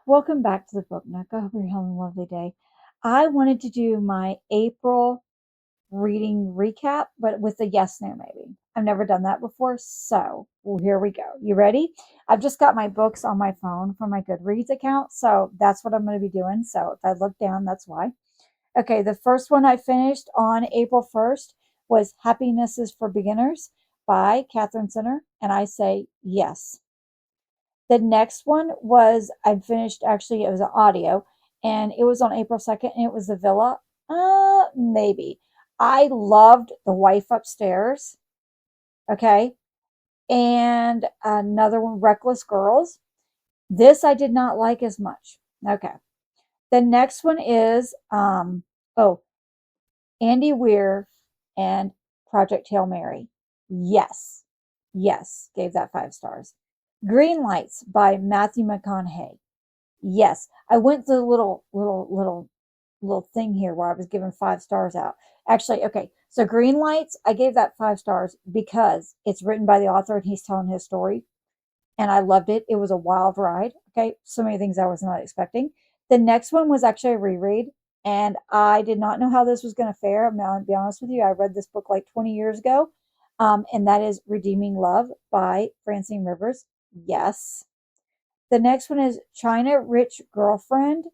Welcome back to the Book Nook. I hope you're having a lovely day. I wanted to do my April reading recap, but with a yes no maybe. I've never done that before, so well, here we go. You ready? I've just got my books on my phone from my Goodreads account, so that's what I'm going to be doing. So if I look down, that's why. Okay, the first one I finished on April 1st was Happiness is for Beginners by Catherine Center, and I say yes. The next one was I finished actually it was an audio and it was on April 2nd and it was The Villa. Maybe. I loved The Wife Upstairs. Okay. And another one, Reckless Girls. This I did not like as much. Okay. The next one is oh, Andy Weir and Project Hail Mary. Yes. Yes. Gave that 5 stars. Green Lights by Matthew McConaughey. Yes, I went through the little thing here where I was giving 5 stars out. Actually, okay. So Green Lights, I gave that 5 stars because it's written by the author and he's telling his story, and I loved it. It was a wild ride. Okay, so many things I was not expecting. The next one was actually a reread, and I did not know how this was going to fare. I'm going to be honest with you. I read this book like 20 years ago, and that is Redeeming Love by Francine Rivers. Yes. The next one is China Rich Girlfriend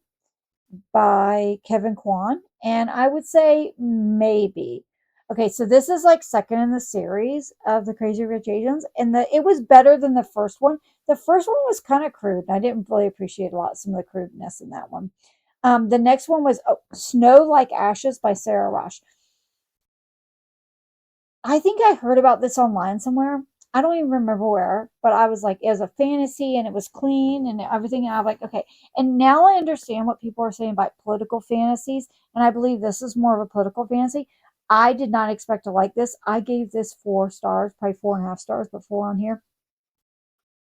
by Kevin Kwan. And I would say maybe. Okay, so this is like second in the series of the Crazy Rich Asians, and it was better than the first one. The first one was kind of crude, and I didn't really appreciate a lot some of the crudeness in that one. The next one was Snow Like Ashes by Sarah Rosh. I think I heard about this online somewhere. I don't even remember where, but I was like, it was a fantasy and it was clean and everything. And I'm like, okay. And now I understand what people are saying about political fantasies. And I believe this is more of a political fantasy. I did not expect to like this. I gave this 4 stars, probably 4.5 stars, but 4 on here.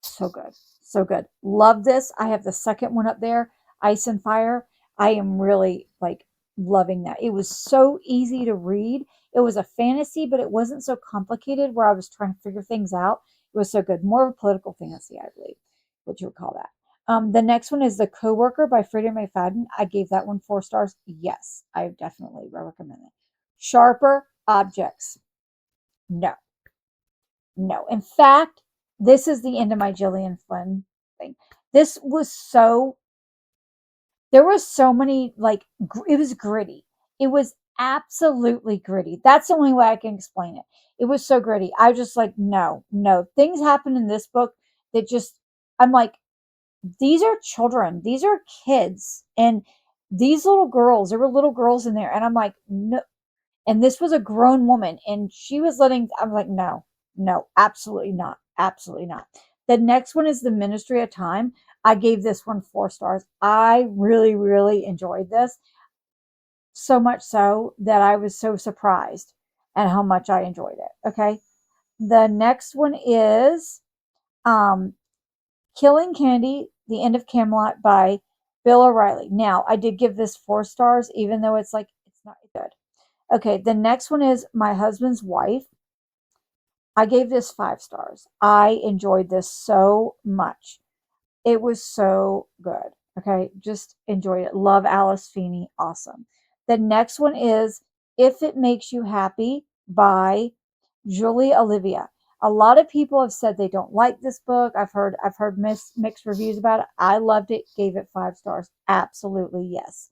So good. So good. Love this. I have the second one up there, Ice and Fire. I am really like loving that. It was so easy to read. It was a fantasy, but it wasn't so complicated where I was trying to figure things out. It was so good. More of a political fantasy, I believe, what you would call that. The next one is The Coworker by Freida McFadden. I gave that one 4 stars. Yes, I definitely recommend it. Sharper Objects. No, no. In fact, this is the end of my Gillian Flynn thing. This was so, there was so many, like, it was gritty. It was absolutely gritty. That's the only way I can explain it. It was so gritty. I just like, no, no. Things happen in this book that just, I'm like, these are children. These are kids. And these little girls, there were little girls in there. And I'm like, no, and this was a grown woman and she was letting, I'm like, no, no, absolutely not. Absolutely not. The next one is The Ministry of Time. I gave this one 4 stars. I really, really enjoyed this. So much so that I was so surprised at how much I enjoyed it. Okay. The next one is um, Killing Candy, The End of Camelot by Bill O'Reilly. Now, I did give this 4 stars, even though it's like, it's not good. Okay, the next one is My Husband's Wife. I gave this 5 stars. I enjoyed this so much. It was so good. Okay, just enjoyed it. Love Alice Feeney. Awesome. The next one is If It Makes You Happy by Julie Olivia. A lot of people have said they don't like this book. I've heard mixed reviews about it. I loved it. Gave it 5 stars. Absolutely yes.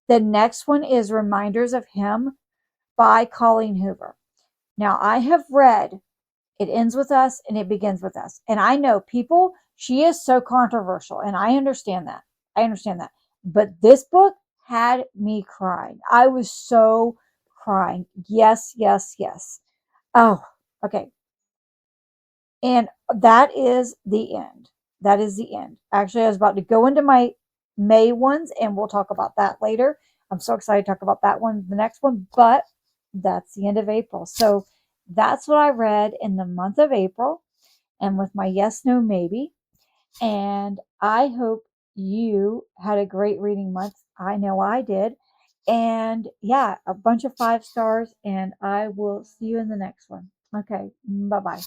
The next one is Reminders of Him by Colleen Hoover. Now, I have read It Ends With Us and It Begins With Us. And I know people, she is so controversial, and I understand that. I understand that. But this book had me crying. I was so crying. Yes, yes, yes. Oh, okay. And that is the end. That is the end. Actually, I was about to go into my May ones, and we'll talk about that later. I'm so excited to talk about that one, the next one, but that's the end of April. So that's what I read in the month of April, and with my yes, no, maybe. And I hope you had a great reading month. I know I did. And yeah, a bunch of 5 stars, and I will see you in the next one. Okay, bye bye.